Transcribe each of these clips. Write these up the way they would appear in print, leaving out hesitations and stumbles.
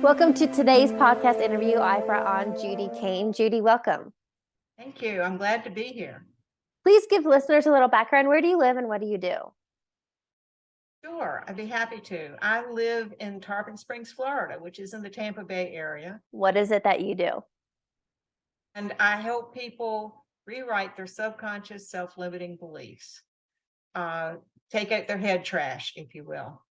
Welcome to today's podcast interview. I brought on Judy Kane. Judy, welcome. Thank you. I'm glad to be here. Please give listeners a little background. Where do you live and what do you do? Sure, I'd be happy to. I live in Tarpon Springs, Florida, which is in the Tampa Bay area. What is it that you do? And I help people rewrite their subconscious self-limiting beliefs, take out their head trash, if you will.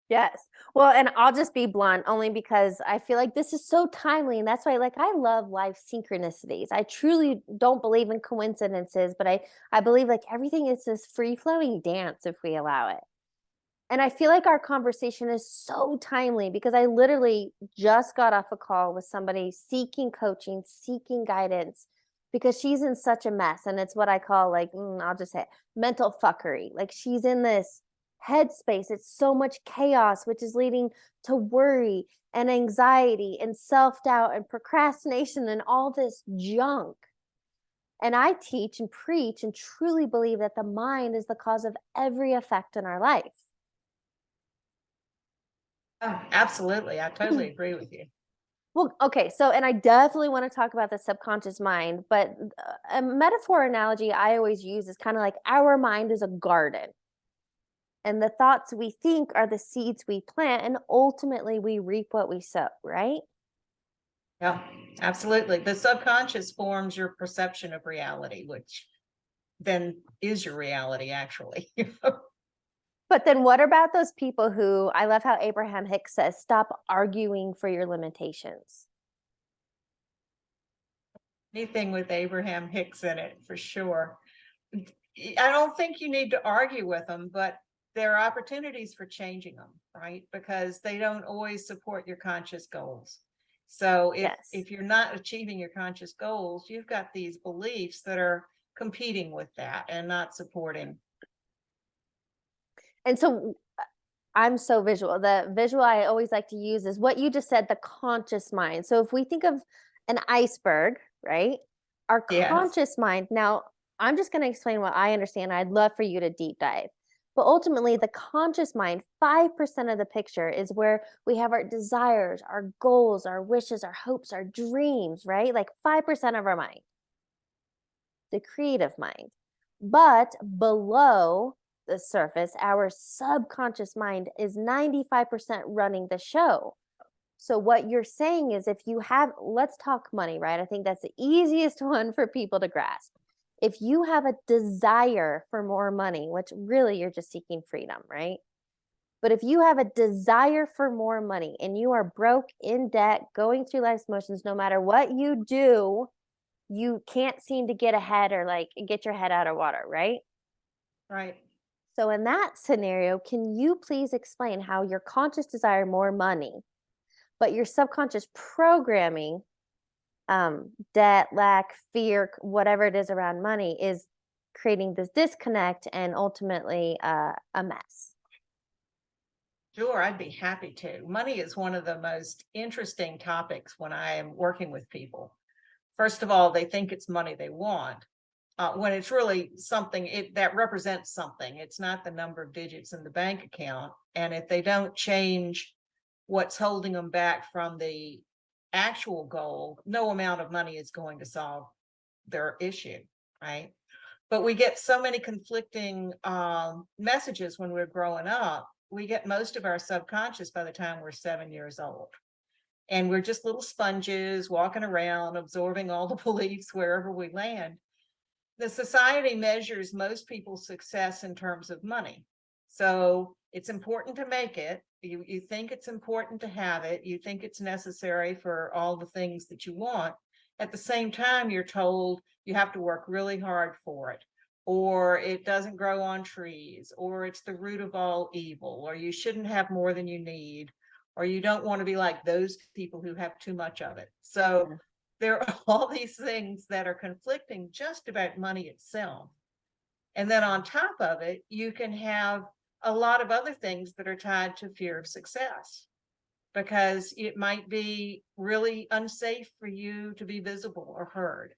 Yes. Well, and I'll just be blunt only because I feel like this is so timely. And that's why, I love life synchronicities. I truly don't believe in coincidences, but I believe everything is this free flowing dance if we allow it. And I feel like our conversation is so timely because I literally just got off a call with somebody seeking coaching, seeking guidance because she's in such a mess. And it's what I call I'll just say it, mental fuckery. Like she's in this headspace. It's so much chaos, which is leading to worry and anxiety and self-doubt and procrastination and all this junk. And I teach and preach and truly believe that the mind is the cause of every effect in our life. Oh, absolutely. I totally agree with you. Well, okay. So, and I definitely want to talk about the subconscious mind, but a metaphor analogy I always use is kind of like our mind is a garden. And the thoughts we think are the seeds we plant, and ultimately we reap what we sow, right? Yeah, absolutely. The subconscious forms your perception of reality, which then is your reality, actually. But then what about those people who, I love how Abraham Hicks says, stop arguing for your limitations? Anything with Abraham Hicks in it, for sure. I don't think you need to argue with them, but there are opportunities for changing them, right? Because they don't always support your conscious goals. So if you're not achieving your conscious goals, you've got these beliefs that are competing with that and not supporting. And so I'm so visual. The visual I always like to use is what you just said, the conscious mind. So if we think of an iceberg, right? Our Yes. conscious mind. Now, I'm just going to explain what I understand. I'd love for you to deep dive. But ultimately, the conscious mind, 5% of the picture is where we have our desires, our goals, our wishes, our hopes, our dreams, right? Like 5% of our mind, the creative mind. But below the surface, our subconscious mind is 95% running the show. So what you're saying is if you have, let's talk money, right? I think that's the easiest one for people to grasp. If you have a desire for more money, which really you're just seeking freedom, right? But if you have a desire for more money and you are broke, in debt, going through life's motions, no matter what you do, you can't seem to get ahead or get your head out of water, right? Right. So in that scenario, can you please explain how your conscious desire more money, but your subconscious programming, debt, lack, fear, whatever it is around money, is creating this disconnect and ultimately a mess? Sure, I'd be happy to. Money is one of the most interesting topics when I am working with people. First of all, they think it's money they want, when it's really something that represents something. It's not the number of digits in the bank account. And if they don't change what's holding them back from the actual goal, no amount of money is going to solve their issue, right? But we get so many conflicting messages when we're growing up. We get most of our subconscious by the time we're 7 years old. And we're just little sponges walking around, absorbing all the beliefs wherever we land. The society measures most people's success in terms of money. So it's important to make it. You think it's important to have it. You think it's necessary for all the things that you want. At the same time, you're told you have to work really hard for it, or it doesn't grow on trees, or it's the root of all evil, or you shouldn't have more than you need, or you don't want to be like those people who have too much of it. So there are all these things that are conflicting just about money itself. And then on top of it, you can have a lot of other things that are tied to fear of success, because it might be really unsafe for you to be visible or heard,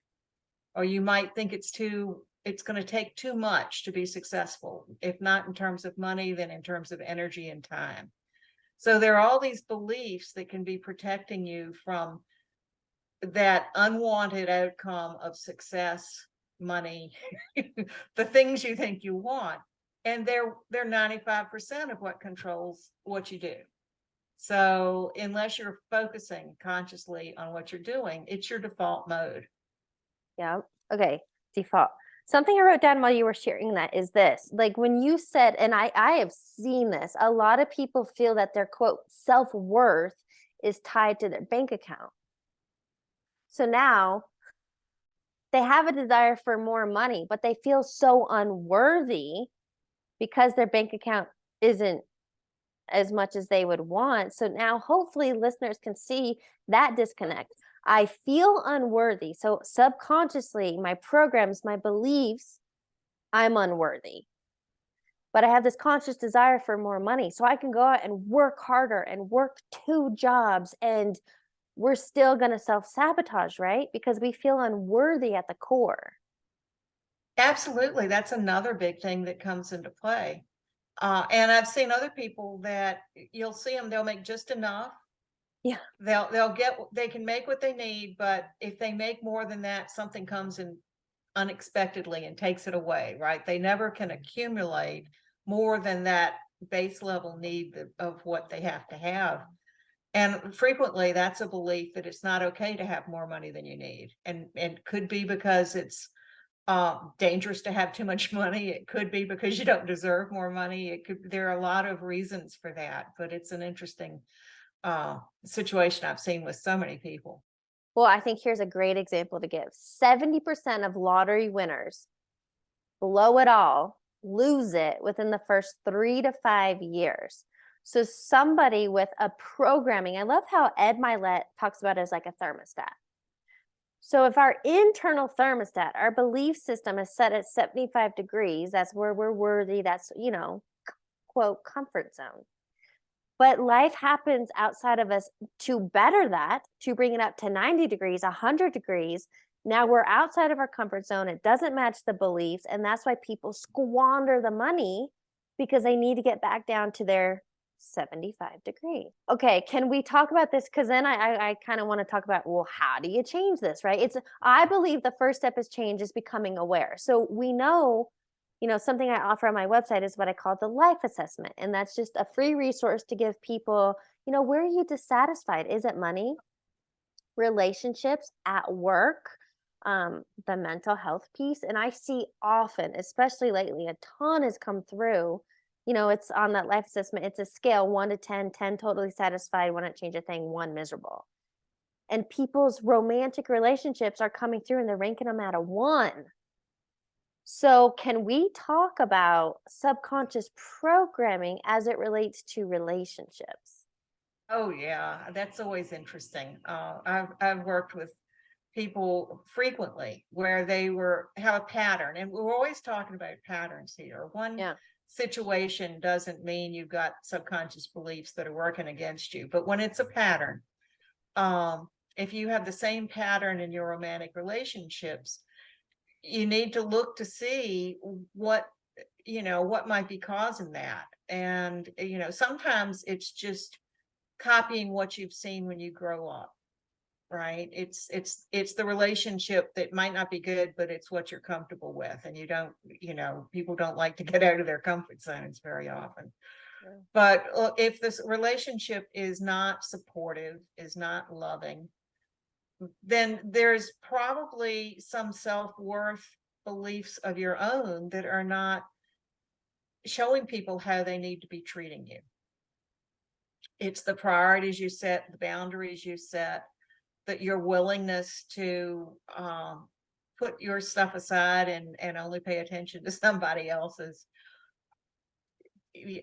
or you might think it's going to take too much to be successful, if not in terms of money, then in terms of energy and time. So there are all these beliefs that can be protecting you from that unwanted outcome of success, money, the things you think you want. And they're 95% of what controls what you do. So unless you're focusing consciously on what you're doing, it's your default mode. Yeah. Okay. Default. Something I wrote down while you were sharing that is this. Like when you said, and I have seen this, a lot of people feel that their quote self-worth is tied to their bank account. So now they have a desire for more money, but they feel so unworthy because their bank account isn't as much as they would want. So now hopefully listeners can see that disconnect. I feel unworthy. So subconsciously, my programs, my beliefs, I'm unworthy. But I have this conscious desire for more money. So I can go out and work harder and work 2 jobs, and we're still going to self-sabotage, right? Because we feel unworthy at the core. Absolutely. That's another big thing that comes into play. And I've seen other people that you'll see them, they'll make just enough. Yeah. They can make what they need, but if they make more than that, something comes in unexpectedly and takes it away, right? They never can accumulate more than that base level need of what they have to have. And frequently that's a belief that it's not okay to have more money than you need. And could be because it's dangerous to have too much money. It could be because you don't deserve more money. There are a lot of reasons for that, but it's an interesting situation I've seen with so many people. Well, I think here's a great example to give. 70% of lottery winners blow it all, lose it within the first 3 to 5 years. So somebody with a programming, I love how Ed Milet talks about it as like a thermostat. So if our internal thermostat, our belief system is set at 75 degrees, that's where we're worthy, that's, quote, comfort zone. But life happens outside of us to better that, to bring it up to 90 degrees, 100 degrees. Now we're outside of our comfort zone. It doesn't match the beliefs. And that's why people squander the money, because they need to get back down to their 75 degree. Okay, can we talk about this? Because then I kind of want to talk about, well, how do you change this, right? I believe the first step is change is becoming aware. So we know, something I offer on my website is what I call the life assessment. And that's just a free resource to give people, where are you dissatisfied? Is it money, relationships, at work, the mental health piece? And I see often, especially lately, a ton has come through. It's on that life assessment. It's a scale 1 to 10, 10 totally satisfied, wouldn't change a thing, 1 miserable. And people's romantic relationships are coming through and they're ranking them at a 1. So can we talk about subconscious programming as it relates to relationships? Oh yeah, that's always interesting. I've worked with people frequently where they have a pattern, and we're always talking about patterns here. One Yeah. situation doesn't mean you've got subconscious beliefs that are working against you, but when it's a pattern, if you have the same pattern in your romantic relationships, you need to look to see what might be causing that. And sometimes it's just copying what you've seen when you grow up, right? It's the relationship that might not be good, but it's what you're comfortable with. And people don't like to get out of their comfort zones very often. Yeah. But if this relationship is not supportive, is not loving, then there's probably some self-worth beliefs of your own that are not showing people how they need to be treating you. It's the priorities you set, the boundaries you set, that your willingness to put your stuff aside and only pay attention to somebody else's.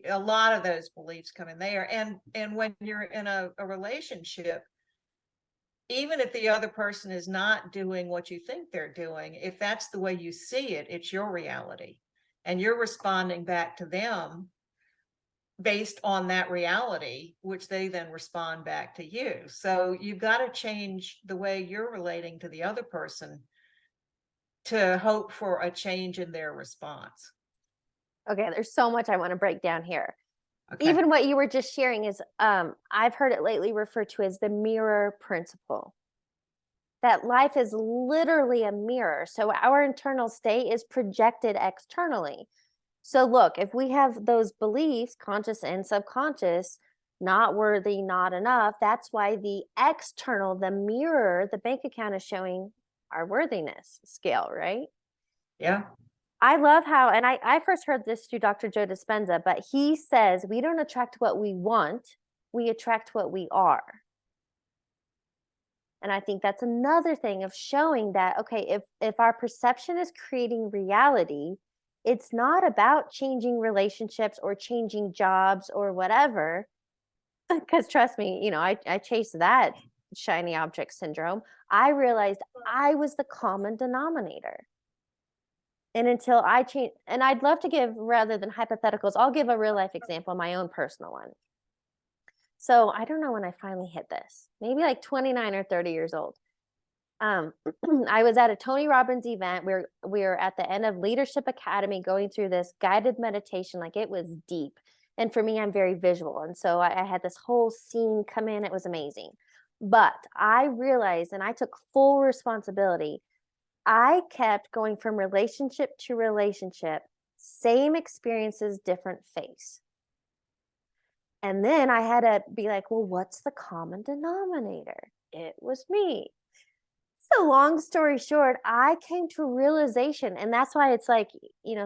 A lot of those beliefs come in there. And when you're in a relationship, even if the other person is not doing what you think they're doing, if that's the way you see it, it's your reality. And you're responding back to them based on that reality, which they then respond back to you. So you've got to change the way you're relating to the other person to hope for a change in their response. Okay, there's so much I want to break down here. Okay. even what you were just sharing is, I've heard it lately referred to as the mirror principle. That life is literally a mirror. So our internal state is projected externally. So look, if we have those beliefs, conscious and subconscious, not worthy, not enough, that's why the external, the mirror, the bank account is showing our worthiness scale, right? Yeah. I love how, and I first heard this through Dr. Joe Dispenza, but he says we don't attract what we want, we attract what we are. And I think that's another thing of showing that, okay, if our perception is creating reality, it's not about changing relationships or changing jobs or whatever. Because trust me, I chased that shiny object syndrome. I realized I was the common denominator. And until I change, and I'd love to give, rather than hypotheticals, I'll give a real life example, my own personal one. So I don't know when I finally hit this, maybe like 29 or 30 years old. I was at a Tony Robbins event where we were at the end of Leadership Academy going through this guided meditation. Like, it was deep. And for me, I'm very visual. And so I had this whole scene come in. It was amazing. But I realized, and I took full responsibility, I kept going from relationship to relationship, same experiences, different face. And then I had to be like, well, what's the common denominator? It was me. So long story short, I came to a realization, and that's why it's like,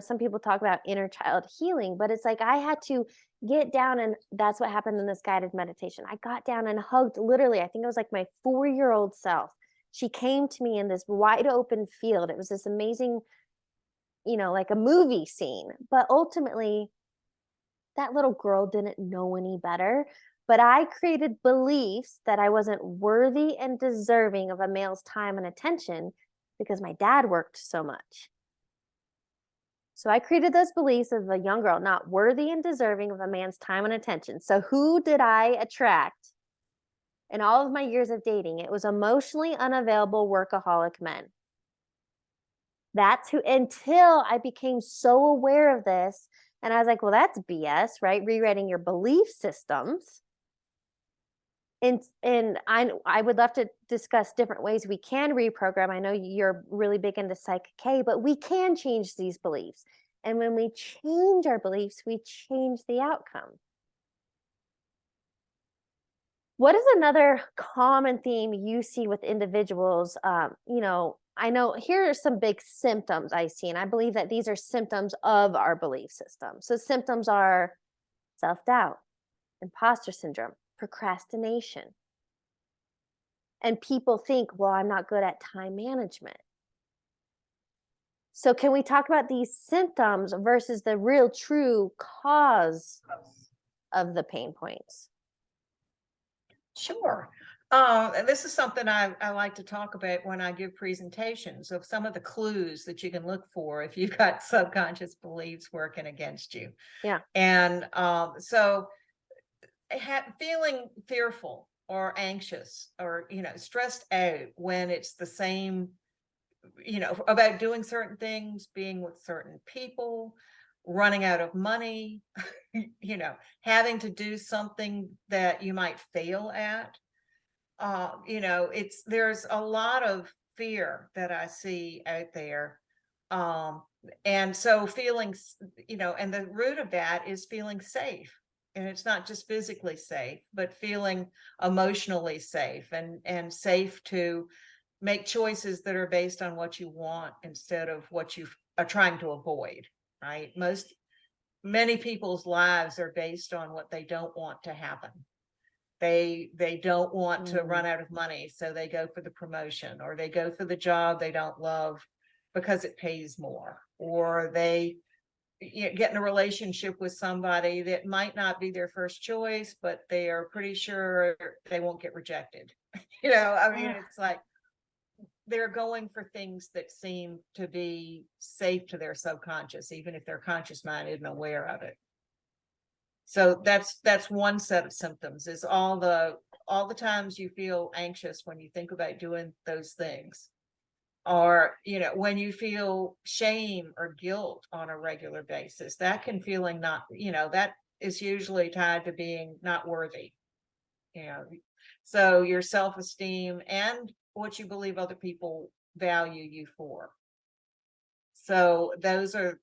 some people talk about inner child healing, but it's like I had to get down, and that's what happened in this guided meditation. I got down and hugged, literally, I think it was like my 4-year-old self. She came to me in this wide open field. It was this amazing, like a movie scene. But ultimately, that little girl didn't know any better. But I created beliefs that I wasn't worthy and deserving of a male's time and attention because my dad worked so much. So I created those beliefs of a young girl not worthy and deserving of a man's time and attention. So who did I attract in all of my years of dating? It was emotionally unavailable workaholic men. That's who, until I became so aware of this. And I was like, well, that's BS, right? Rewriting your belief systems. And I would love to discuss different ways we can reprogram. I know you're really big into Psych K, but we can change these beliefs. And when we change our beliefs, we change the outcome. What is another common theme you see with individuals? I know here are some big symptoms I see, and I believe that these are symptoms of our belief system. So symptoms are self-doubt, imposter syndrome, procrastination. And people think, well, I'm not good at time management. So can we talk about these symptoms versus the real true cause of the pain points? Sure. And this is something I like to talk about when I give presentations of some of the clues that you can look for if you've got subconscious beliefs working against you. Yeah. And so feeling fearful or anxious or, stressed out when it's the same, about doing certain things, being with certain people, running out of money, having to do something that you might fail at. There's a lot of fear that I see out there. Um, and so and the root of that is feeling safe. And it's not just physically safe, but feeling emotionally safe and safe to make choices that are based on what you want instead of what you are trying to avoid, right? Many people's lives are based on what they don't want to happen. They don't want to run out of money, so they go for the promotion, or they go for the job they don't love because it pays more, or they get in a relationship with somebody that might not be their first choice, but they are pretty sure they won't get rejected. It's like they're going for things that seem to be safe to their subconscious, even if their conscious mind isn't aware of it. So that's one set of symptoms, is all the times you feel anxious when you think about doing those things, or when you feel shame or guilt on a regular basis. That can feeling not, that is usually tied to being not worthy. You know, so your self-esteem and what you believe other people value you for. So those are,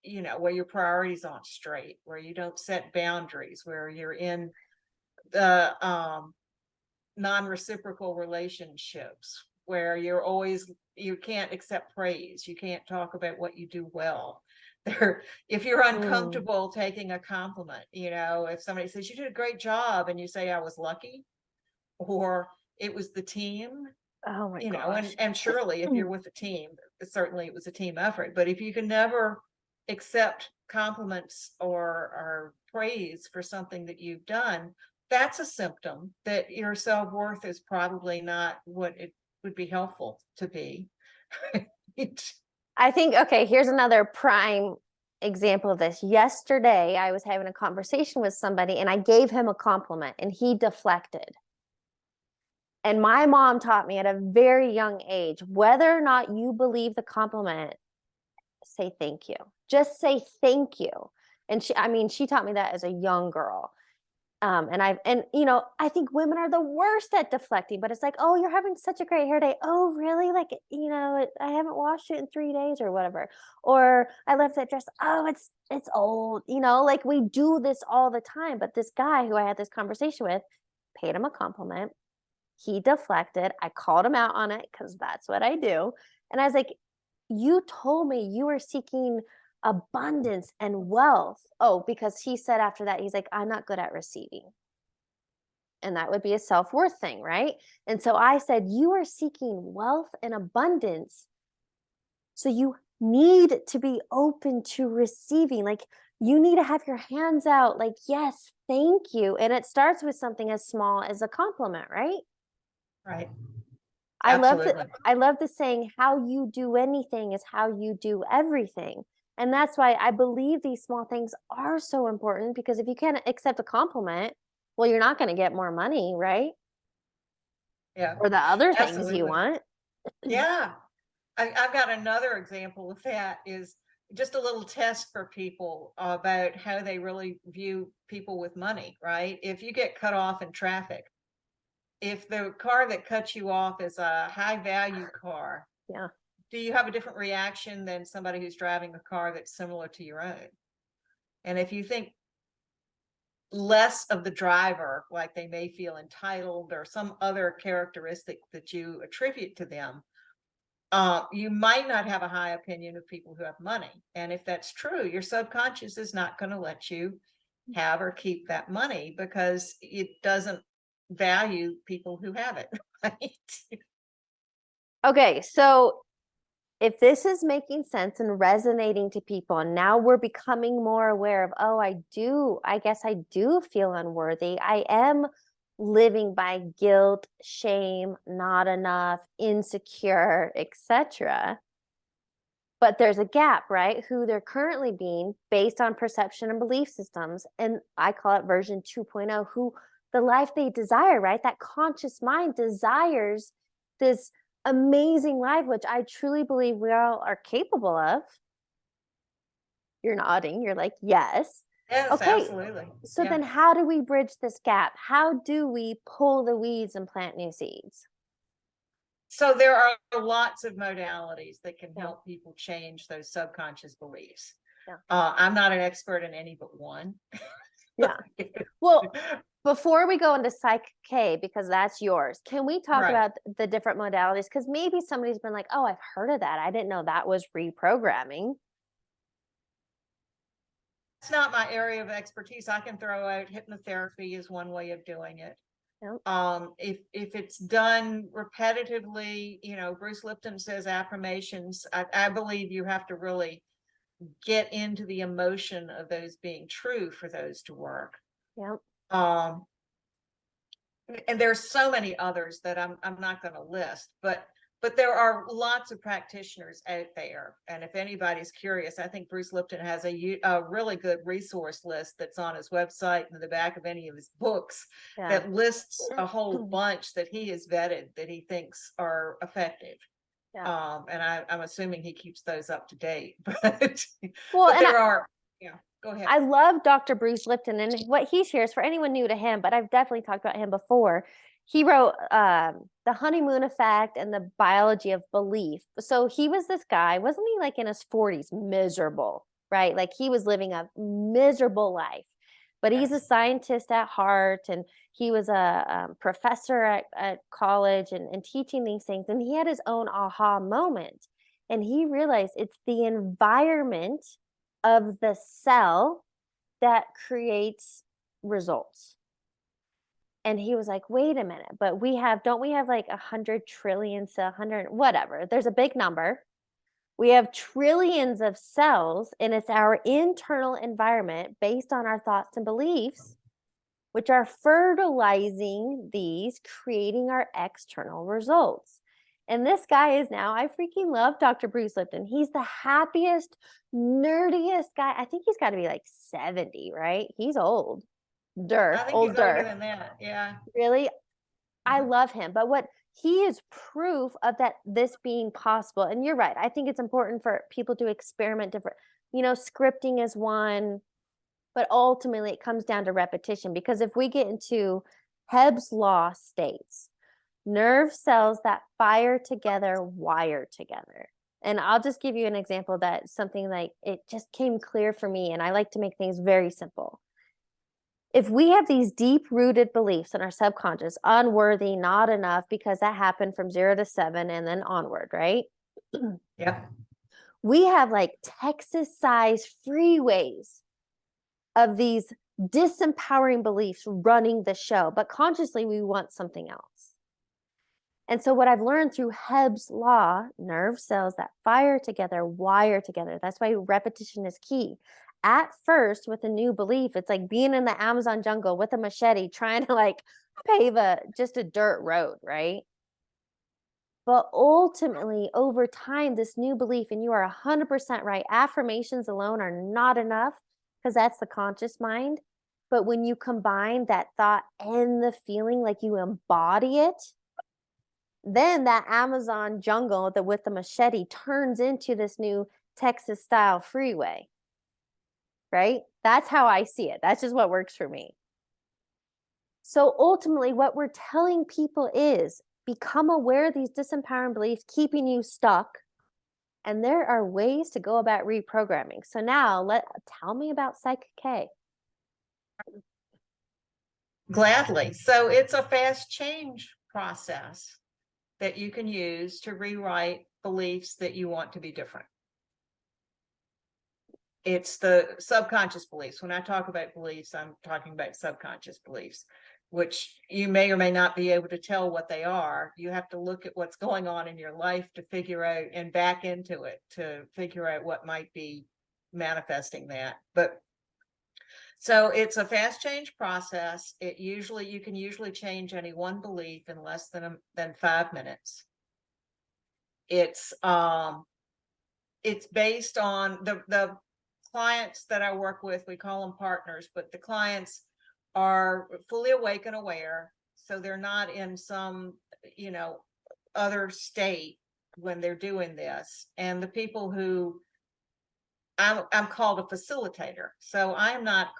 you know, where your priorities aren't straight, where you don't set boundaries, where you're in the non-reciprocal relationships, where you can't accept praise, you can't talk about what you do well. There, if you're Mm. uncomfortable taking a compliment, you know, if somebody says you did a great job and you say I was lucky, or it was the team, Oh my you know, gosh. and surely if you're with a team, certainly it was a team effort. But if you can never accept compliments or praise for something that you've done, that's a symptom that your self-worth is probably not what it would be helpful to be. I think, okay, here's another prime example of this. Yesterday, I was having a conversation with somebody and I gave him a compliment and he deflected. And my mom taught me at a very young age, whether or not you believe the compliment, say thank you. Just say thank you. And she taught me that as a young girl. I think women are the worst at deflecting, but it's like, oh, you're having such a great hair day. Oh, really? Like, I haven't washed it in 3 days or whatever. Or I left that dress. Oh, it's old. Like we do this all the time. But this guy who I had this conversation with paid him a compliment. He deflected. I called him out on it because that's what I do. And I was like, you told me you were seeking abundance and wealth. Oh, because he said after that, he's like, I'm not good at receiving. And that would be a self-worth thing, right? And so I said, you are seeking wealth and abundance. So you need to be open to receiving. Like you need to have your hands out, like, yes, thank you. And it starts with something as small as a compliment, right? Right. I love the Absolutely. I love the saying, how you do anything is how you do everything. And that's why I believe these small things are so important, because if you can't accept a compliment, well, you're not going to get more money, right? Yeah, Or the other things you absolutely. want. Yeah. I've got another example of that, is just a little test for people about how they really view people with money, right? If you get cut off in traffic, if the car that cuts you off is a high value car, Yeah. do you have a different reaction than somebody who's driving a car that's similar to your own? And if you think less of the driver, like they may feel entitled or some other characteristic that you attribute to them, you might not have a high opinion of people who have money. And if that's true, your subconscious is not going to let you have or keep that money because it doesn't value people who have it. Right? Okay, so if this is making sense and resonating to people, and now we're becoming more aware of, oh, I guess I do feel unworthy. I am living by guilt, shame, not enough, insecure, etc. But there's a gap, right? Who they're currently being based on perception and belief systems. And I call it version 2.0, who the life they desire, right? That conscious mind desires this amazing life, which I truly believe we all are capable of. You're nodding. You're like, yes. Yes, Okay. absolutely. So Yeah. then how do we bridge this gap? How do we pull the weeds and plant new seeds? So there are lots of modalities that can Yeah. help people change those subconscious beliefs. Yeah. I'm not an expert in any but one. Yeah. Well, before we go into Psych K, because that's yours, can we talk Right. about the different modalities? Because maybe somebody's been like, oh, I've heard of that. I didn't know that was reprogramming. It's not my area of expertise. I can throw out hypnotherapy is one way of doing it. Yep. If it's done repetitively, Bruce Lipton says affirmations. I believe you have to really get into the emotion of those being true for those to work. Yep. Um, and there's so many others that I'm not going to list, but there are lots of practitioners out there. And if anybody's curious, I think Bruce Lipton has a really good resource list that's on his website and in the back of any of his books Yeah. that lists a whole bunch that he has vetted that he thinks are effective. Yeah. And I'm assuming he keeps those up to date, but Well, and there are. Yeah, go ahead. I love Dr. Bruce Lipton and what he shares for anyone new to him, but I've definitely talked about him before. He wrote The Honeymoon Effect and the Biology of Belief. So he was this guy, wasn't he like in his 40s, miserable, right? Like he was living a miserable life, but he's a Yes. scientist at heart. And he was a professor at college and teaching these things. And he had his own aha moment. And he realized it's the environment of the cell that creates results. And he was like, wait a minute, but don't we have like 100 trillion to 100, whatever. There's a big number. We have trillions of cells, and it's our internal environment based on our thoughts and beliefs, which are fertilizing these, creating our external results. And this guy is now, I freaking love Dr. Bruce Lipton. He's the happiest, nerdiest guy. I think he's got to be like 70, right? He's old. I think he's older Older. than that. Yeah. Really, I Mhm. love him. But what he is proof of that this being possible. And you're right. I think it's important for people to experiment different. Scripting is one, but ultimately it comes down to repetition, because if we get into Hebb's law states, nerve cells that fire together wire together. And I'll just give you an example that something like it just came clear for me, and I like to make things very simple. If we have these deep rooted beliefs in our subconscious, unworthy, not enough, because that happened from 0 to 7 and then onward, right? Yep. We have like Texas sized freeways of these disempowering beliefs running the show, but consciously we want something else. And so, what I've learned through Hebb's law, nerve cells that fire together wire together. That's why repetition is key. At first, with a new belief, it's like being in the Amazon jungle with a machete trying to like pave just a dirt road, right? But ultimately, over time, this new belief, and you are 100% right, affirmations alone are not enough because that's the conscious mind. But when you combine that thought and the feeling, like you embody it, then that Amazon jungle with the machete turns into this new Texas style freeway, right? That's how I see it. That's just what works for me. So ultimately, what we're telling people is become aware of these disempowering beliefs keeping you stuck. And there are ways to go about reprogramming. So now tell me about Psych K. Gladly. So it's a fast change process that you can use to rewrite beliefs that you want to be different. It's the subconscious beliefs. When I talk about beliefs, I'm talking about subconscious beliefs, which you may or may not be able to tell what they are. You have to look at what's going on in your life to figure out and back into it to figure out what might be manifesting that. But so it's a fast change process. You can usually change any one belief in less than 5 minutes. It's based on the clients that I work with. We call them partners, but the clients are fully awake and aware, so they're not in some other state when they're doing this. And the people who I'm called a facilitator, so I'm not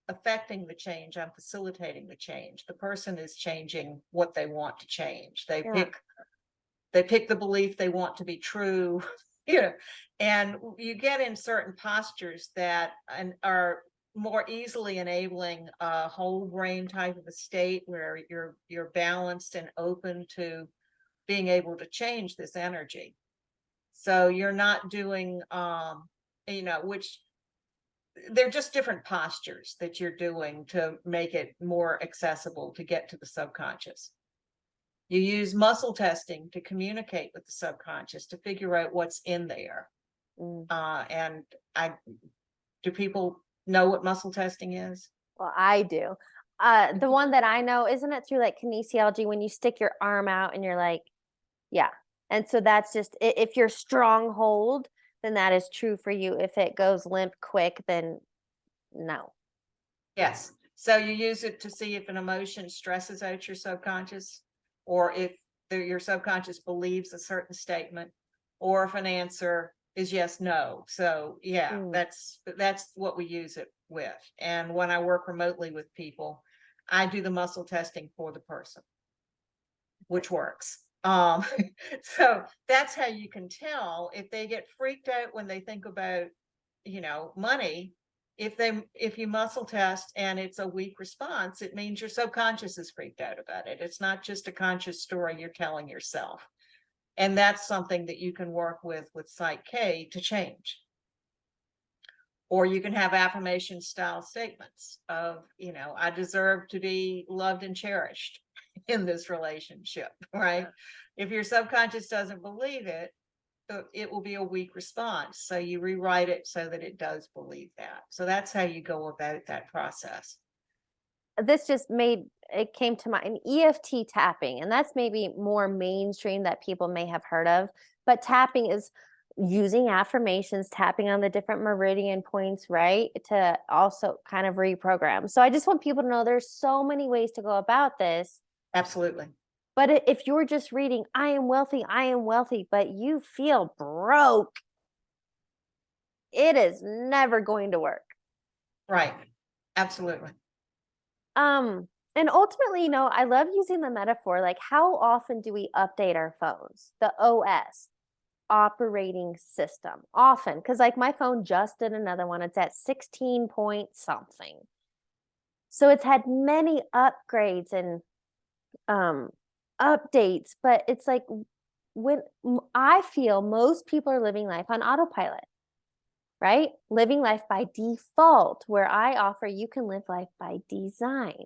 affecting the change. I'm facilitating the change. The person is changing what they want to change. They Yeah. pick the belief they want to be true. And you get in certain postures that are more easily enabling a whole brain type of a state where you're balanced and open to being able to change this energy. So you're not doing which they're just different postures that you're doing to make it more accessible to get to the subconscious. You use muscle testing to communicate with the subconscious to figure out what's in there. Mm. And do people know what muscle testing is? Well, I do. The one that I know, isn't it through like kinesiology when you stick your arm out and you're like, yeah. And so that's just if you're stronghold, then that is true for you. If it goes limp quick, then no. Yes. So you use it to see if an emotion stresses out your subconscious, or if your subconscious believes a certain statement, or if an answer is yes, no. So yeah, Mm, that's what we use it with. And when I work remotely with people, I do the muscle testing for the person, which works. So that's how you can tell if they get freaked out when they think about, money. If you muscle test and it's a weak response, it means your subconscious is freaked out about it. It's not just a conscious story you're telling yourself. And that's something that you can work with Psych K to change. Or you can have affirmation style statements of, I deserve to be loved and cherished in this relationship, right? If your subconscious doesn't believe it, it will be a weak response. So you rewrite it so that it does believe that. So that's how you go about that process. this just made it came to mind EFT tapping, and that's maybe more mainstream that people may have heard of. But tapping is using affirmations, tapping on the different meridian points, right? To also kind of reprogram. So I just want people to know there's so many ways to go about this. Absolutely. But if you're just reading, I am wealthy, but you feel broke, it is never going to work. Right. Absolutely. Um, and ultimately, I love using the metaphor, like how often do we update our phones? The OS, operating system, often, because like my phone just did another one. It's at 16 point something. So it's had many upgrades and um updates, but it's like when I feel most people are living life on autopilot, right? Living life by default, where I offer you can live life by design.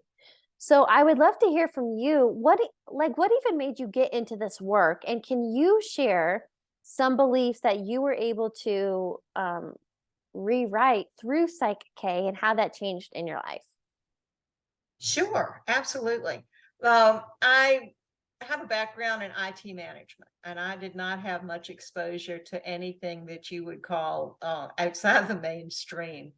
So I would love to hear from you. What even made you get into this work? And can you share some beliefs that you were able to rewrite through Psych K and how that changed in your life? Sure, absolutely. I have a background in IT management, and I did not have much exposure to anything that you would call outside the mainstream.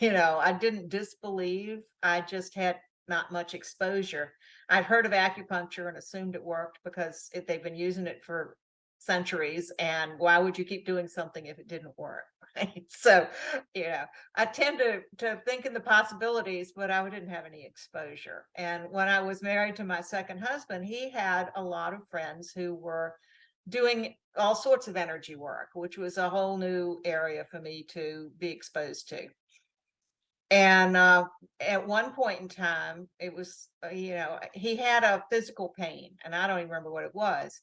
I didn't disbelieve, I just had not much exposure. I'd heard of acupuncture and assumed it worked because they've been using it for centuries. And why would you keep doing something if it didn't work? Right? So, I tend to think in the possibilities, but I didn't have any exposure. And when I was married to my second husband, he had a lot of friends who were doing all sorts of energy work, which was a whole new area for me to be exposed to. And at one point in time, it was, he had a physical pain, and I don't even remember what it was.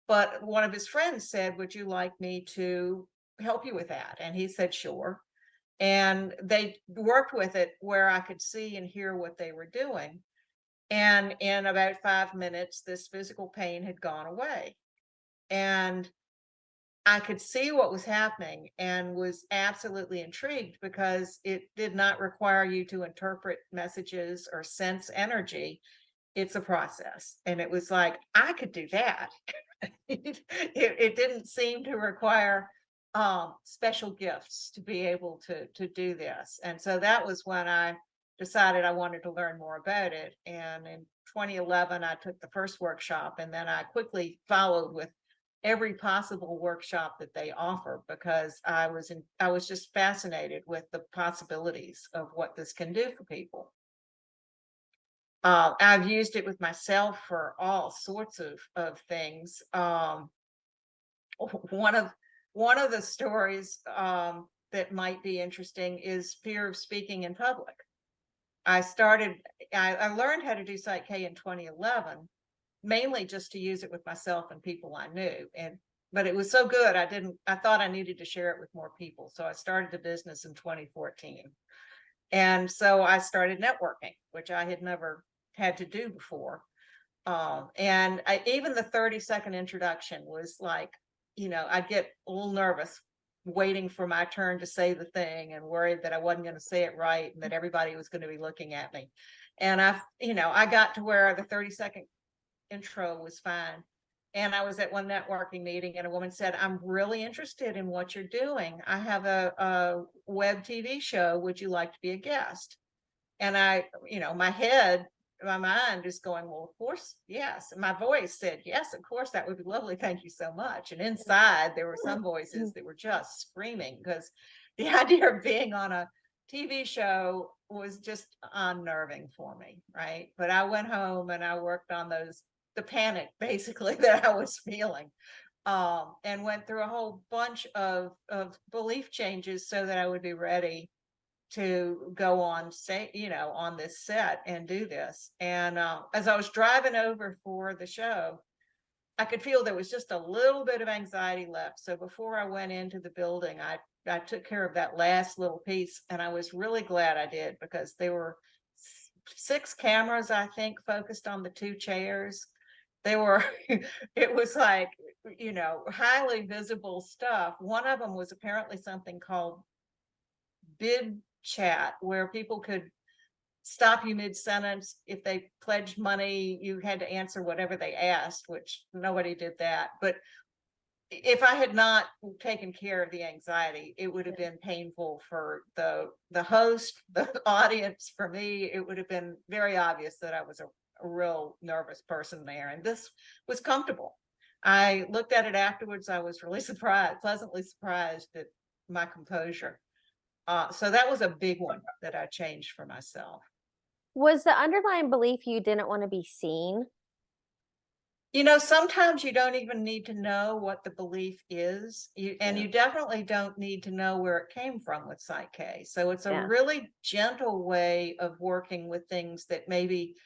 But one of his friends said, "Would you like me to help you with that?" And he said, "Sure." And they worked with it where I could see and hear what they were doing. And in about 5 minutes, this physical pain had gone away. And I could see what was happening and was absolutely intrigued because it did not require you to interpret messages or sense energy. It's a process. And it was like, I could do that. It didn't seem to require special gifts to be able to do this. And so that was when I decided I wanted to learn more about it. And in 2011, I took the first workshop, and then I quickly followed with every possible workshop that they offer because I was just fascinated with the possibilities of what this can do for people. I've used it with myself for all sorts of things. One of one of the stories that might be interesting is fear of speaking in public. I learned how to do Psych K in 2011, mainly just to use it with myself and people I knew. But it was so good, I thought I needed to share it with more people. So I started the business in 2014. And so I started networking, which I had never had to do before. Even the 30-second introduction was like, I'd get a little nervous waiting for my turn to say the thing and worried that I wasn't going to say it right and that everybody was going to be looking at me. And I got to where the 30-second intro was fine. And I was at one networking meeting and a woman said, "I'm really interested in what you're doing. I have a web TV show. Would you like to be a guest?" And my head my mind is going, well, of course, yes. And my voice said, yes, of course, that would be lovely. Thank you so much. And inside, there were some voices that were just screaming because the idea of being on a TV show was just unnerving for me, right? But I went home and I worked on the panic basically that I was feeling, and went through a whole bunch of belief changes so that I would be ready to go on, say, on this set and do this. And as I was driving over for the show, I could feel there was just a little bit of anxiety left. So before I went into the building, I took care of that last little piece, and I was really glad I did because there were 6 cameras, I think, focused on the 2 chairs. They were, it was like, highly visible stuff. One of them was apparently something called bid chat, where people could stop you mid-sentence. If they pledged money, you had to answer whatever they asked, which nobody did that. But if I had not taken care of the anxiety, it would have been painful for the host, the audience. For me, it would have been very obvious that I was a real nervous person there, and this was comfortable. I looked at it afterwards. I was really pleasantly surprised at my composure. So that was a big one that I changed for myself. Was the underlying belief you didn't want to be seen? Sometimes you don't even need to know what the belief is. Yeah. You definitely don't need to know where it came from with Psych K. So it's a Yeah. really gentle way of working with things that maybe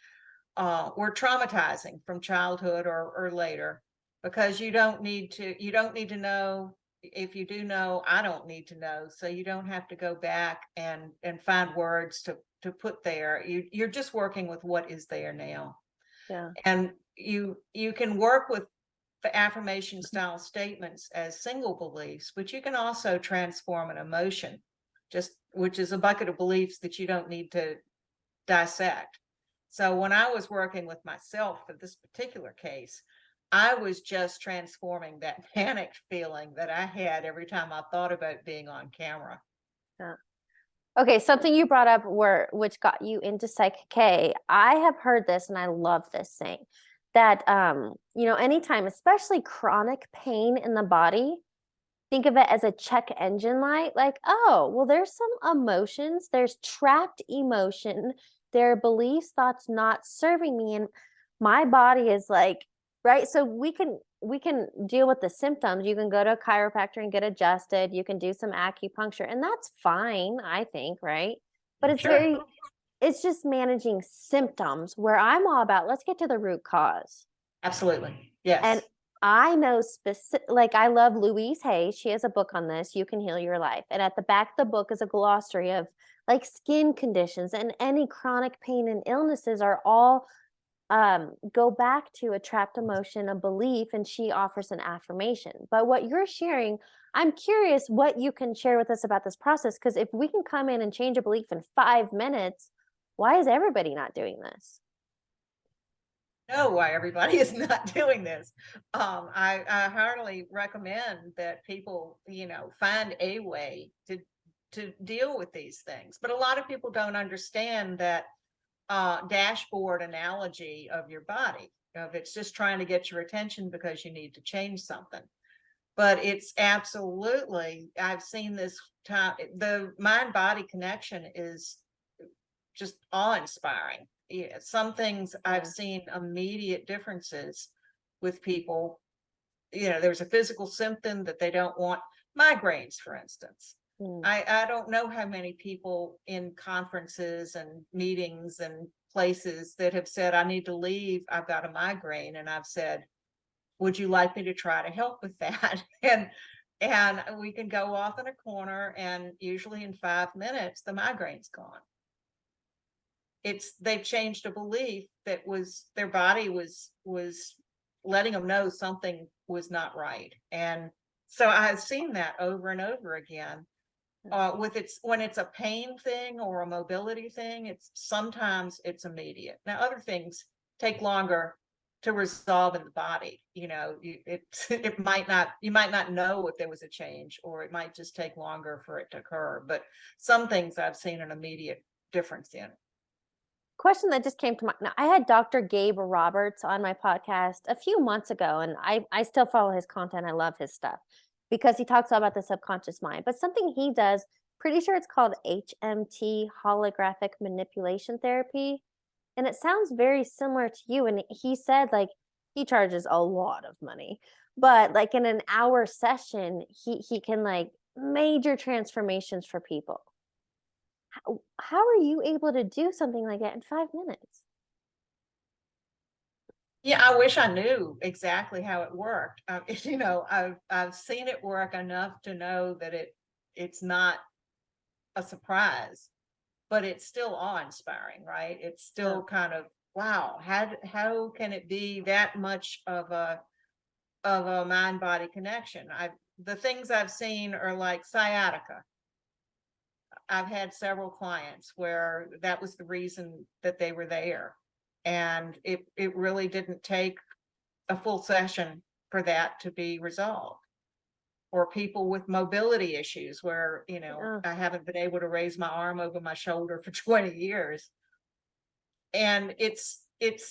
were traumatizing from childhood or later, because you don't need to know. If you do know, I don't need to know. So you don't have to go back and find words to put there. You're just working with what is there now. Yeah. And you can work with the affirmation style statements as single beliefs, but you can also transform an emotion, just which is a bucket of beliefs that you don't need to dissect. So when I was working with myself for this particular case, I was just transforming that panicked feeling that I had every time I thought about being on camera. Yeah. Okay, something you brought up which got you into Psych K. I have heard this and I love this saying that anytime, especially chronic pain in the body, think of it as a check engine light. Like, oh, well, there's some emotions, there's trapped emotion, there are beliefs, thoughts not serving me, and my body is like, right. So we can deal with the symptoms. You can go to a chiropractor and get adjusted. You can do some acupuncture, and that's fine, I think, right? But Sure. it's just managing symptoms where I'm all about let's get to the root cause. Absolutely. And Yes. I know specific, like I love Louise Hay. She has a book on this, You Can Heal Your Life. And at the back of the book is a glossary of like skin conditions, and any chronic pain and illnesses are all go back to a trapped emotion, a belief, and she offers an affirmation. But what you're sharing, I'm curious what you can share with us about this process, because if we can come in and change a belief in 5 minutes, why is everybody not doing this? Know why everybody is not doing this. I heartily recommend that people, find a way to deal with these things. But a lot of people don't understand that dashboard analogy of your body. Of it's just trying to get your attention because you need to change something. But it's absolutely, I've seen this time, the mind body connection is just awe-inspiring. Yeah, some things I've Yeah. seen immediate differences with people. There's a physical symptom that they don't want. Migraines, for instance. Mm. I don't know how many people in conferences and meetings and places that have said, I need to leave, I've got a migraine. And I've said, would you like me to try to help with that? And we can go off in a corner, and usually in 5 minutes, the migraine's gone. They've changed a belief that was their body was letting them know something was not right. And so I've seen that over and over again. When it's a pain thing or a mobility thing, sometimes it's immediate. Now other things take longer to resolve in the body. It might not, you might not know if there was a change, or it might just take longer for it to occur. But some things I've seen an immediate difference in. Question that just came to mind. Now, I had Dr. Gabe Roberts on my podcast a few months ago, and I still follow his content. I love his stuff because he talks all about the subconscious mind. But something he does, pretty sure it's called HMT, holographic manipulation therapy. And it sounds very similar to you. And he said, like, he charges a lot of money, but like in an hour session, he can like major transformations for people. How are you able to do something like that in 5 minutes? Yeah, I wish I knew exactly how it worked. I've seen it work enough to know that it's not a surprise, but it's still awe-inspiring, right? It's Yeah. still kind of, wow, how can it be that much of a mind-body connection? The things I've seen are like sciatica. I've had several clients where that was the reason that they were there. And it really didn't take a full session for that to be resolved. Or people with mobility issues where, Yeah. I haven't been able to raise my arm over my shoulder for 20 years. And it's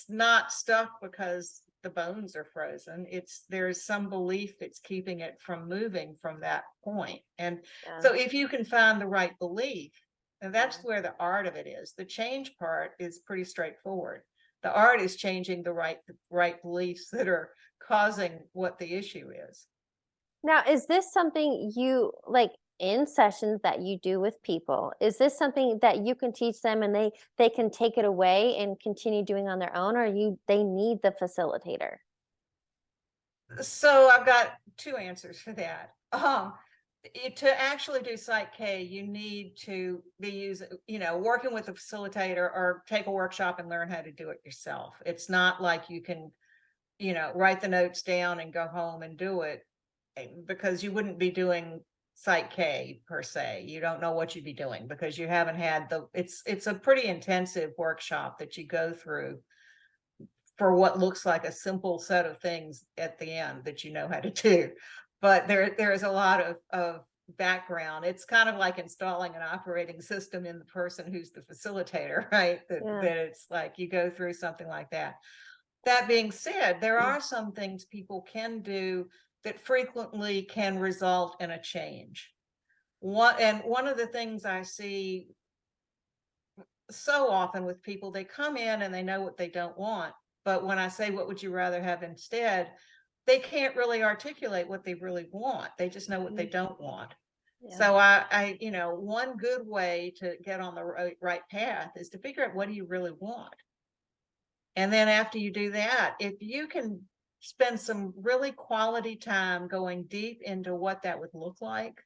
not stuck because the bones are frozen. There's some belief that's keeping it from moving from that point. And Yeah. so if you can find the right belief, and that's Yeah. where the art of it is. The change part is pretty straightforward. The art is changing the right beliefs that are causing what the issue is. Now, is this something you like in sessions that you do with people? Is this something that you can teach them and they can take it away and continue doing on their own, or they need the facilitator? So I've got two answers for that. To actually do Psych K, you need to be working with a facilitator or take a workshop and learn how to do it yourself. It's not like you can, write the notes down and go home and do it, because you wouldn't be doing Psych K per se. You don't know what you'd be doing because you haven't had it's a pretty intensive workshop that you go through for what looks like a simple set of things at the end that you know how to do. But there is a lot of background. It's kind of like installing an operating system in the person who's the facilitator, right? Yeah. That it's like you go through something like that. That being said, there are some things people can do that frequently can result in a change. One of the things I see so often with people, they come in and they know what they don't want. But when I say, what would you rather have instead? They can't really articulate what they really want. They just know what they Mhm. don't want. Yeah. So one good way to get on the right path is to figure out, what do you really want? And then after you do that, if you can spend some really quality time going deep into what that would look like,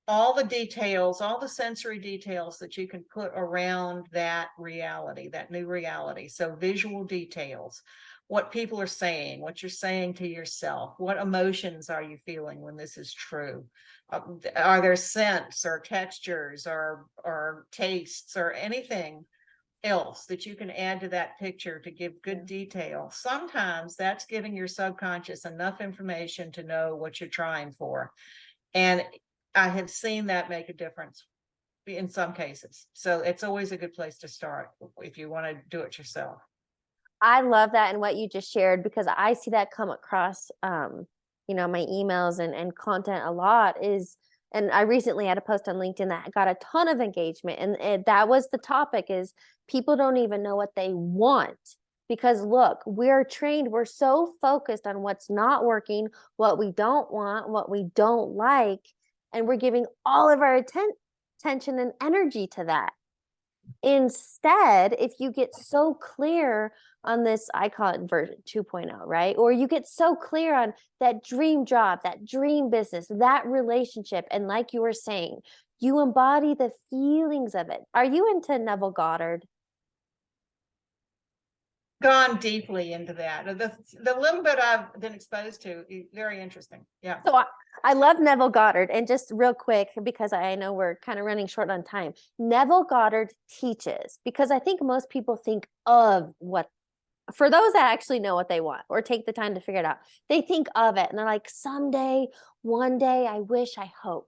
all the details, all the sensory details that you can put around that reality, that new reality. So visual details, what people are saying, what you're saying to yourself, what emotions are you feeling when this is true? Are there scents or textures or tastes or anything else that you can add to that picture to give good Yeah. detail? Sometimes that's giving your subconscious enough information to know what you're trying for. And I have seen that make a difference in some cases. So it's always a good place to start if you want to do it yourself. I love that and what you just shared because I see that come across my emails and content a lot is and I recently had a post on LinkedIn that got a ton of engagement and that was the topic is people don't even know what they want because look, we're trained, we're so focused on what's not working, what we don't want, what we don't like, and we're giving all of our attention and energy to that. Instead, if you get so clear on this, I call it version 2.0, right? Or you get so clear on that dream job, that dream business, that relationship. And like you were saying, you embody the feelings of it. Are you into Neville Goddard? Gone deeply into that. The little bit I've been exposed to is very interesting. Yeah. So I love Neville Goddard. And just real quick, because I know we're kind of running short on time, Neville Goddard teaches, because I think most people think of what for those that actually know what they want or take the time to figure it out, they think of it and they're like, someday, one day, I wish, I hope.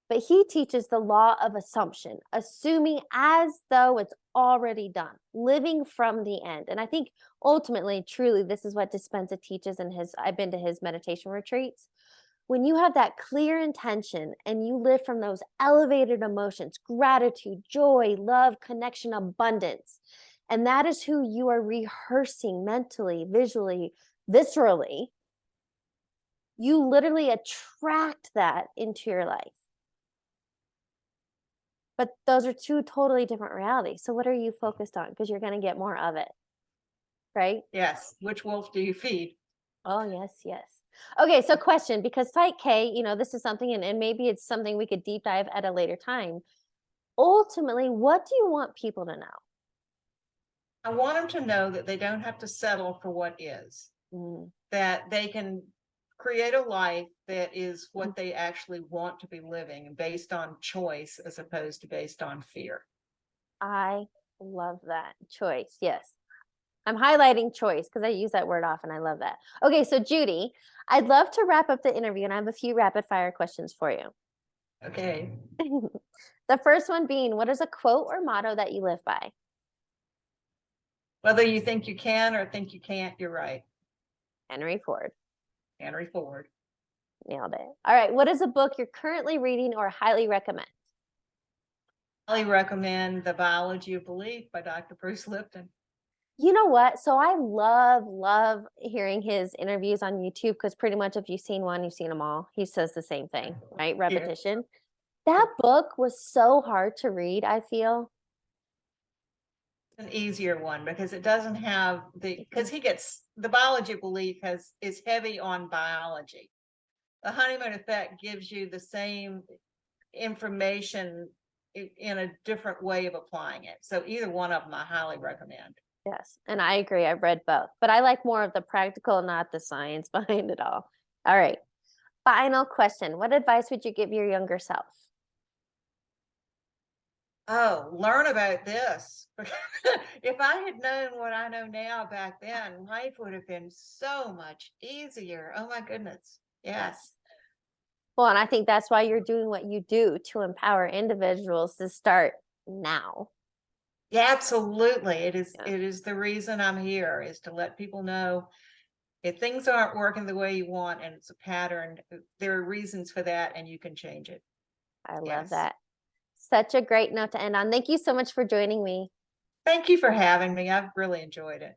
But he teaches the law of assumption, assuming as though it's already done, living from the end. And I think ultimately, truly, this is what Dispenza teaches in his, I've been to his meditation retreats. When you have that clear intention and you live from those elevated emotions, gratitude, joy, love, connection, abundance, and that is who you are rehearsing mentally, visually, viscerally, you literally attract that into your life. But those are two totally different realities. So what are you focused on? Because you're going to get more of it, right? Yes. Which wolf do you feed? Oh, yes, yes. Okay, so question, because Site K, this is something, and maybe it's something we could deep dive at a later time. Ultimately, what do you want people to know? I want them to know that they don't have to settle for what is, Mm, that they can create a life that is what they actually want to be living based on choice as opposed to based on fear. I love that. Choice, yes. I'm highlighting choice because I use that word often. I love that. Okay, so Judy, I'd love to wrap up the interview, and I have a few rapid fire questions for you. Okay. The first one being, what is a quote or motto that you live by? Whether you think you can or think you can't, you're right. Henry Ford. Henry Ford. Nailed it. All right. What is a book you're currently reading or highly recommend? Highly recommend The Biology of Belief by Dr. Bruce Lipton. You know what? So I love hearing his interviews on YouTube because pretty much if you've seen one, you've seen them all. He says the same thing, right? Yeah. Repetition. That book was so hard to read, I feel. An easier one because it doesn't have because the biology of belief is heavy on biology. The honeymoon effect gives you the same information in a different way of applying it. So either one of them I highly recommend. Yes. And I agree. I've read both, but I like more of the practical, not the science behind it all. All right. Final question. What advice would you give your younger self? Oh, learn about this. If I had known what I know now back then, life would have been so much easier. Oh my goodness. Yes. Well, and I think that's why you're doing what you do to empower individuals to start now. Yeah, absolutely. Yeah, It is the reason I'm here is to let people know if things aren't working the way you want and it's a pattern, there are reasons for that and you can change it. I love Yes. that. Such a great note to end on. Thank you so much for joining me. Thank you for having me. I've really enjoyed it.